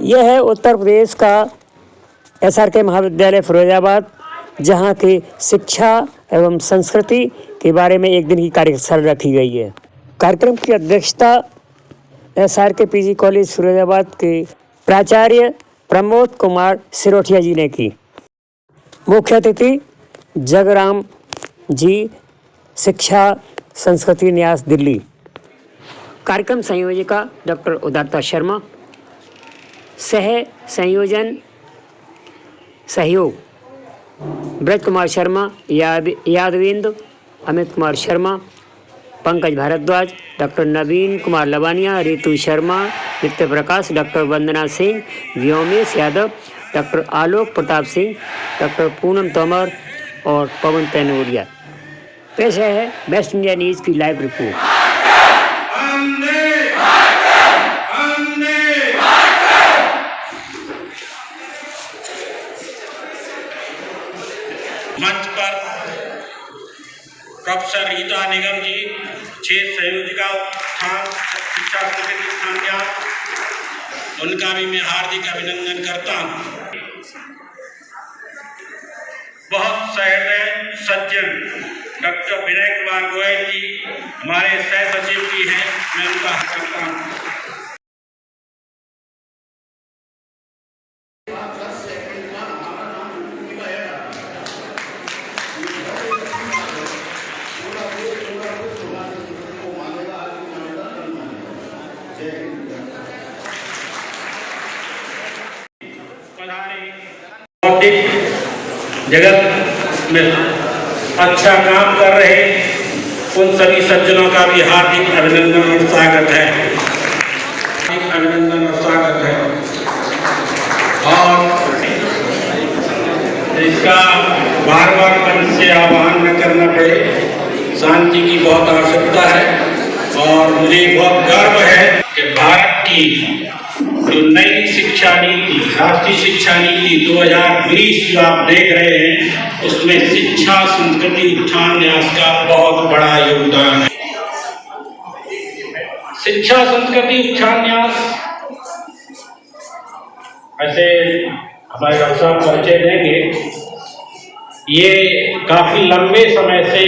यह है उत्तर प्रदेश का SRK महाविद्यालय फिरोजाबाद, जहां की शिक्षा एवं संस्कृति के बारे में एक दिन की कार्यशाला रखी गई है। कार्यक्रम की अध्यक्षता SRK PG कॉलेज फिरोजाबाद के प्राचार्य प्रमोद कुमार सिरोठिया जी ने की। मुख्य अतिथि जगराम जी, शिक्षा संस्कृति न्यास दिल्ली। कार्यक्रम संयोजिका डॉक्टर उदारता शर्मा। सह संयोजन सहयोग ब्रज कुमार शर्मा, यादवेंद्र, अमित कुमार शर्मा, पंकज भारद्वाज, डॉक्टर नवीन कुमार लवानिया, रितु शर्मा, नित्य प्रकाश, डॉक्टर वंदना सिंह, व्योमेश यादव, डॉक्टर आलोक प्रताप सिंह, डॉक्टर पूनम तोमर और पवन तैनूरिया। पेश है वेस्ट इंडिया न्यूज़ की लाइव रिपोर्ट। मंच पर प्रोफेसर रीता निगम जी, 6 संयोजिका शिक्षा संस्कृति संज्ञान, उनका भी मैं हार्दिक अभिनंदन करता हूँ। बहुत सहृदय सज्जन डॉक्टर विनय कुमार गोयल जी हमारे सह सचिव भी हैं, मैं उनका करता हूँ। बौद्धिक जगत में अच्छा काम कर रहे उन सभी सज्जनों का भी हार्दिक अभिनंदन और स्वागत है। अभिनंदन और स्वागत है। और इसका बार बार मन से आह्वान न करना पड़े, शांति की बहुत आवश्यकता है। और मुझे बहुत गर्व है कि भारत की जो नई शिक्षा नीति, राष्ट्रीय शिक्षा नीति 2020 जो आप देख रहे हैं, उसमें शिक्षा संस्कृति उत्थान न्यास का बहुत बड़ा योगदान है। शिक्षा संस्कृति उत्थान न्यास, ऐसे हमारे डॉक्टर साहब परिचय देंगे, ये काफी लंबे समय से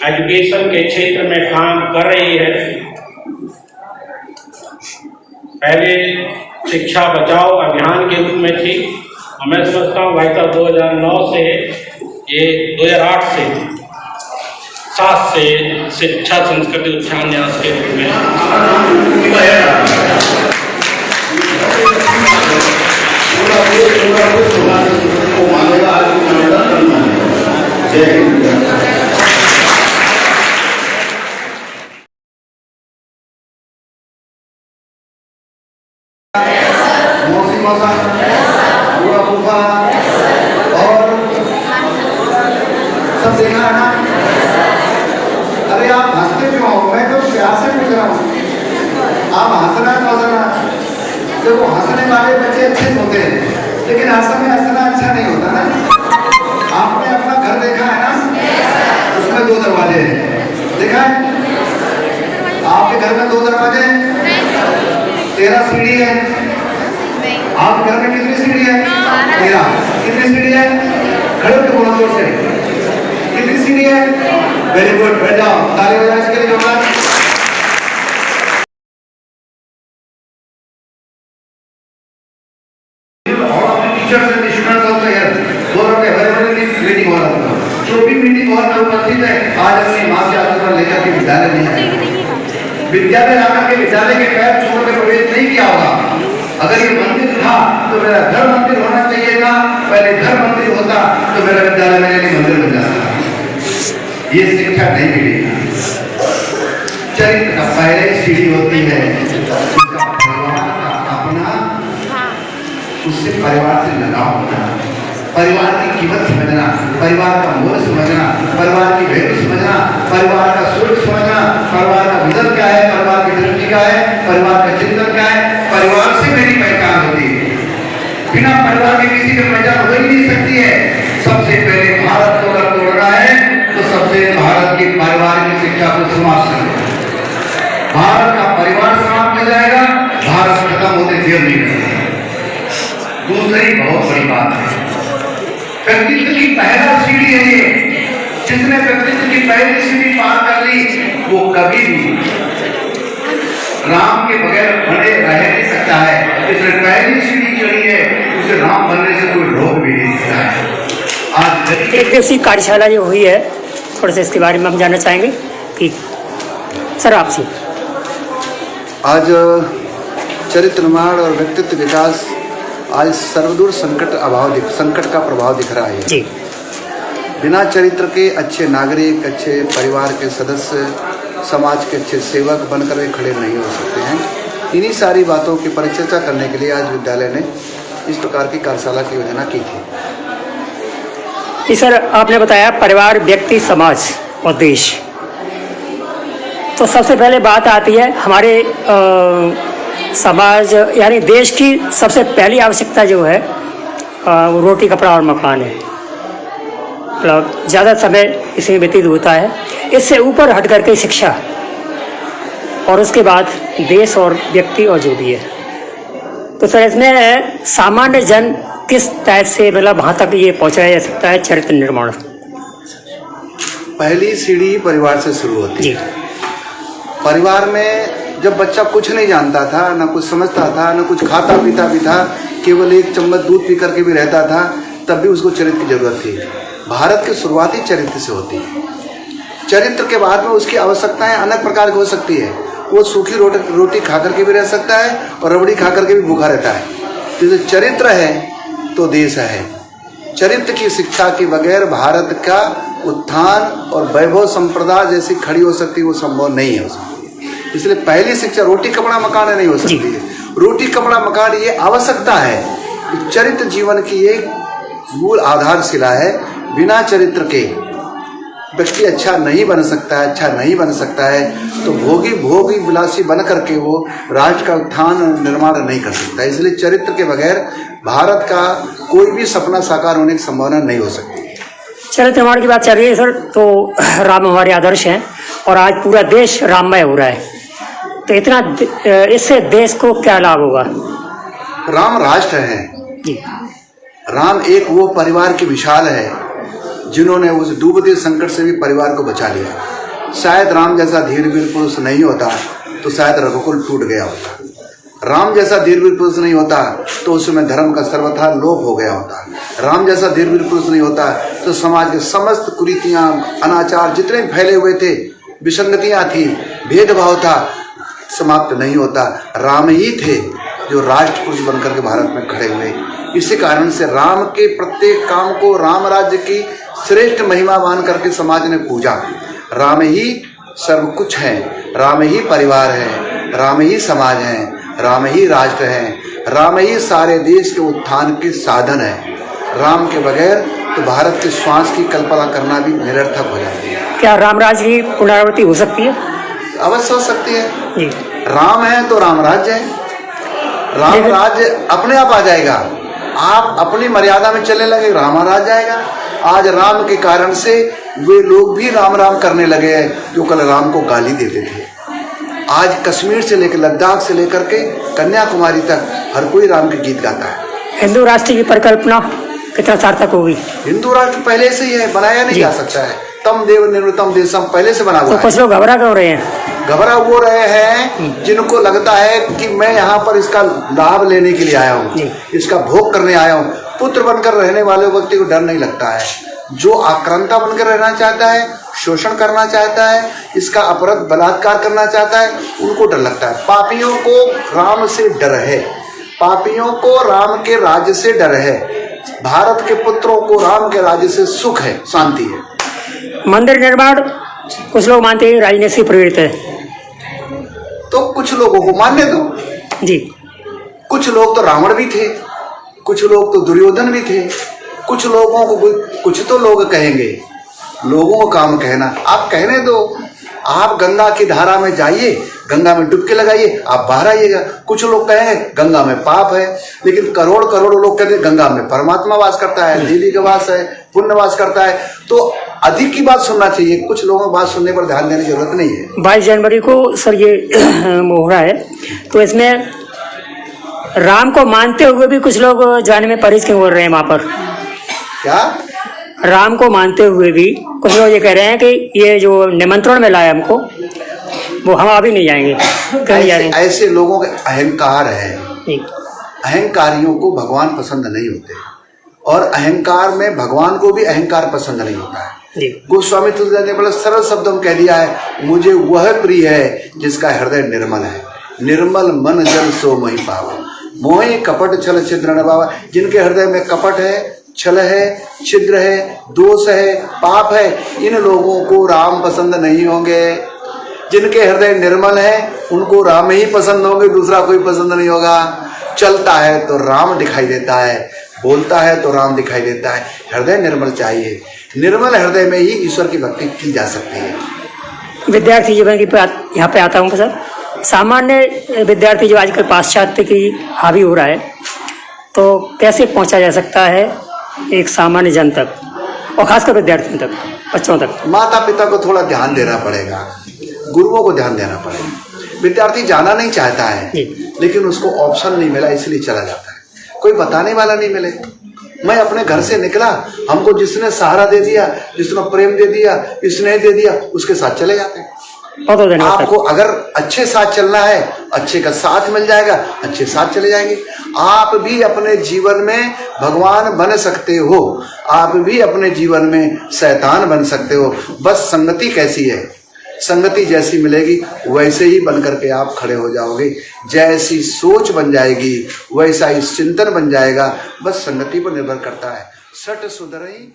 एजुकेशन के क्षेत्र में काम कर रही है। पहले शिक्षा बचाओ अभियान के रूप में थी, और मैं समझता हूँ भाई साहब 2009 से ये 2008 से 7 से शिक्षा संस्कृति उत्थान न्यास के रूप में और सब देखा है ना। अरे आप हंसते क्यों हो? मैं तो प्यार से पूछ रहा हूँ, आप हंसना तो हंसना। देखो हंसने वाले बच्चे अच्छे होते हैं, लेकिन असल में हंसना अच्छा नहीं होता ना। आपने अपना घर देखा है ना, उसमें 2 दरवाजे हैं, देखा है? आपके घर में 2 दरवाजे हैं, 13 सीढ़ी है। आपके घर में कितनी सीढ़ी है? 13। कितनी सीढ़ी है? खड़े होकर बोलो जोर से, कितनी सीढ़ी है? वेरी गुड, बैठ जाओ, ताली बजाओ इसके लिए जोरदार। All of the teachers and the students also here, दोनों के बड़े-बड़े मीटिंग हो रहा था। जो भी मीटिंग और उपस्थित है, आज अपनी मां से आशीर्वाद लेकर के विद्यालय में आए। विद्यालय आकर के विद्यालय के पैर छोड़कर प्रवेश नहीं किया होगा। अगर ये मंदिर था तो मेरा घर मंदिर होना चाहिए था, पहले घर मंदिर होता तो मेरा विद्यालय मेरे लिए मंदिर बन जाता। ये शिक्षा नहीं मिली। चरित्र का पहले सीढ़ी होती है, परिवार का अपना, उससे परिवार से लगाव होना, परिवार की कीमत समझना, परिवार का मूल्य समझना, परिवार की वैल्यू समझना, परिवार का सोच समझना, परिवार का विजन क्या है, परिवार की दृष्टि क्या है, परिवार का चिंतन क्या है। परिवार से मेरी पहचान होती है, बिना परिवार के किसी की पहचान हो ही नहीं सकती है। सबसे पहले भारत को अगर तोड़ना है तो सबसे भारत की परिवार की शिक्षा को समाप्त करना। भारत का परिवार समाप्त हो जाएगा, भारत खत्म होते देर नहीं लगती। दूसरी बहुत बड़ी बात है, व्यक्तित्व की पहला सीढ़ी है ये। जिसने व्यक्तित्व की पहली सीढ़ी पार कर ली वो कभी भी राम के बगैर बने रह नहीं सकता है। जिसने पहली सीढ़ी चढ़ी है उसे राम बनने से कोई रोक भी नहीं सकता है। आज एक दिवसीय कार्यशाला जो हुई है, थोड़ा सा इसके बारे में हम जानना चाहेंगे कि सर आपसे। आज चरित्र निर्माण और व्यक्तित्व विकास, आज सर्वदूर संकट का प्रभाव दिख रहा है। जी। बिना चरित्र के अच्छे नागरिक, अच्छे परिवार के सदस्य, समाज के अच्छे सेवक बनकर वे खड़े नहीं हो सकते हैं। इन्हीं सारी बातों की परिचर्चा करने के लिए आज विद्यालय ने इस प्रकार की कार्यशाला की योजना की थी। जी सर, आपने बताया परिवार, व्यक्ति, समाज और देश। तो सबसे पहले बात आती है हमारे समाज यानी देश की सबसे पहली आवश्यकता जो है वो रोटी, कपड़ा और मकान है। मतलब ज़्यादा समय इसमें व्यतीत होता है। इससे ऊपर हट करके शिक्षा और उसके बाद देश और व्यक्ति और जो भी है। तो सर इसमें सामान्य जन किस टाइप से मतलब वहाँ तक ये पहुँचाया जा सकता है चरित्र निर्माण? पहली सीढ़ी परिवार से शुरू होती जी। है। परिवार में जब बच्चा कुछ नहीं जानता था, ना कुछ समझता था, ना कुछ खाता पीता भी था, केवल एक चम्मच दूध पी करके भी रहता था, तब भी उसको चरित्र की जरूरत थी। भारत की शुरुआत ही चरित्र से होती है। चरित्र के बाद में उसकी आवश्यकताएं अनेक प्रकार की हो सकती है। वो सूखी रोटी खा करके भी रह सकता है और रबड़ी खा करके भी भूखा रहता है। तो चरित्र है तो देश है। चरित्र की शिक्षा के बगैर भारत का उत्थान और वैभव संप्रदा जैसी खड़ी हो सकती, वो संभव नहीं हो सकती। इसलिए पहली शिक्षा रोटी कपड़ा मकान नहीं हो सकती है। रोटी कपड़ा मकान ये आवश्यकता है। चरित्र जीवन की एक मूल आधारशिला है। बिना चरित्र के व्यक्ति अच्छा नहीं बन सकता है। अच्छा नहीं बन सकता है तो भोगी विलासी बन करके वो राष्ट्र का उत्थान निर्माण नहीं कर सकता। इसलिए चरित्र के बगैर भारत का कोई भी सपना साकार होने की संभावना नहीं हो सकती। चरित्र निर्माण की बात चल रही है सर, तो राम हमारे आदर्श हैं और आज पूरा देश राममय हो रहा है। तो इतना इससे देश को क्या लाभ होगा? राम राष्ट्र है जी। राम एक वो परिवार की मिसाल है जिन्होंने उस डूबते संकट से भी परिवार को बचा लिया। शायद राम जैसा धीरवीर पुरुष नहीं होता तो शायद रघुकुल टूट गया होता। राम जैसा धीरवीर पुरुष नहीं होता तो उसमें धर्म का सर्वथा लोप हो गया होता। राम जैसा धीरवीर पुरुष नहीं होता तो समाज के समस्त कुरीतियां, अनाचार जितने फैले हुए थे, विसंगतियां थी, भेदभाव था, समाप्त नहीं होता। राम ही थे जो राष्ट्र पुरुष बनकर के भारत में खड़े हुए। इसी कारण से राम के प्रत्येक काम को राम राज्य की श्रेष्ठ महिमा मान करके समाज ने पूजा। राम ही सर्व कुछ है, राम ही परिवार है, राम ही समाज है, राम ही राष्ट्र है, राम ही सारे देश के उत्थान के साधन है। राम के बगैर तो भारत के श्वास की कल्पना करना भी निरर्थक हो जाती है। क्या रामराज की पुनरावृत्ति हो सकती है? अवश्य हो सकती है जी। राम है तो राम राज्य है। राम राज्य अपने आप आ जाएगा। आप अपनी मर्यादा में चलने लगे, राम राज जाएगा। आज राम के कारण से वे लोग भी राम राम करने लगे हैं जो कल राम को गाली देते थे। आज कश्मीर से लेकर लद्दाख से लेकर के कन्याकुमारी तक हर कोई राम के गीत गाता है। हिंदू राष्ट्र की परिकल्पना कितना सार्थक होगी? हिंदू राष्ट्र पहले से ही है, बनाया नहीं जा सकता है। तम देव निर्वतम देशम पहले से बना हुआ है। कुछ लोग घबरा क्यों रहे हैं? घबरा वो रहे हैं जिनको लगता है कि मैं यहाँ पर इसका लाभ लेने के लिए आया हूँ, इसका भोग करने आया हूँ। पुत्र बनकर रहने वाले व्यक्ति को डर नहीं लगता है। जो आक्रांता बनकर रहना चाहता है, शोषण करना चाहता है, इसका अपराध बलात्कार करना चाहता है, उनको डर लगता है। पापियों को राम से डर है, पापियों को राम के राज्य से डर है। भारत के पुत्रों को राम के राज्य से सुख है, शांति है। मंदिर निर्माण कुछ लोग मानते हैं राजनीति से प्रेरित है, तो कुछ लोगों को मानने दो जी। कुछ लोग तो रावण भी थे, कुछ लोग तो दुर्योधन भी थे, कुछ लोगों को कुछ तो लोग कहेंगे। लोगों को काम कहना, आप कहने दो। आप गंगा की धारा में जाइए, गंगा में डुबकी लगाइए, आप बाहर आइएगा। कुछ लोग कहेंगे गंगा में पाप है, लेकिन करोड़ करोड़ लोग कहते हैं गंगा में परमात्मा वास करता है, देवी का वास है, पुण्य वास करता है। तो अधिक की बात सुनना चाहिए, कुछ लोगों की बात सुनने पर ध्यान देने की जरूरत नहीं है। 22 जनवरी को सर ये हो रहा है, तो इसमें राम को मानते हुए भी कुछ लोग जाने में परहेज क्यों बोल रहे हैं वहाँ पर? क्या राम को मानते हुए भी कुछ लोग ये कह रहे हैं कि ये जो निमंत्रण में लाया हमको, वो हम अभी नहीं जाएंगे, कहीं जा रहे हैं। ऐसे लोगों के अहंकार है। जी। अहंकारियों को भगवान पसंद नहीं होते, और अहंकार में भगवान को भी अहंकार पसंद नहीं होता है। जी। गोस्वामी तुलसीदास ने बड़ा सरल शब्दों में कह दिया है, मुझे वह प्रिय है जिसका हृदय निर्मल है। निर्मल मन जल सो मोहि पावा, मोहि कपट छल छिद्र न पावा। जिनके हृदय में कपट है, छल है, छिद्र है, दोष है, पाप है, इन लोगों को राम पसंद नहीं होंगे। जिनके हृदय निर्मल है उनको राम ही पसंद होंगे, दूसरा कोई पसंद नहीं होगा। चलता है तो राम दिखाई देता है, बोलता है तो राम दिखाई देता है। हृदय निर्मल चाहिए, निर्मल हृदय में ही ईश्वर की भक्ति की जा सकती है। विद्यार्थी जीवन की यहाँ पे आता हूँ सर। सामान्य विद्यार्थी जो आजकल पाश्चात्य की हावी हो रहा है, तो कैसे पहुँचा जा सकता है एक सामान्य जन तक, और खासकर विद्यार्थियों तक, बच्चों तक? माता पिता को थोड़ा ध्यान देना पड़ेगा, गुरुओं को ध्यान देना पड़ेगा। विद्यार्थी जाना नहीं चाहता है, लेकिन उसको ऑप्शन नहीं मिला इसलिए चला जाता है। कोई बताने वाला नहीं मिले। मैं अपने घर से निकला, हमको जिसने सहारा दे दिया, जिसने प्रेम दे दिया, स्नेह दे दिया, उसके साथ चले जाते हैं। आपको अगर अच्छे साथ चलना है, अच्छे का साथ मिल जाएगा, अच्छे साथ चले जाएंगे। आप भी अपने जीवन में भगवान बन सकते हो, आप भी अपने जीवन में शैतान बन सकते हो। बस संगति कैसी है, संगति जैसी मिलेगी वैसे ही बन करके आप खड़े हो जाओगे। जैसी सोच बन जाएगी वैसा ही चिंतन बन जाएगा। बस संगति पर निर्भर करता है। सट सुधरई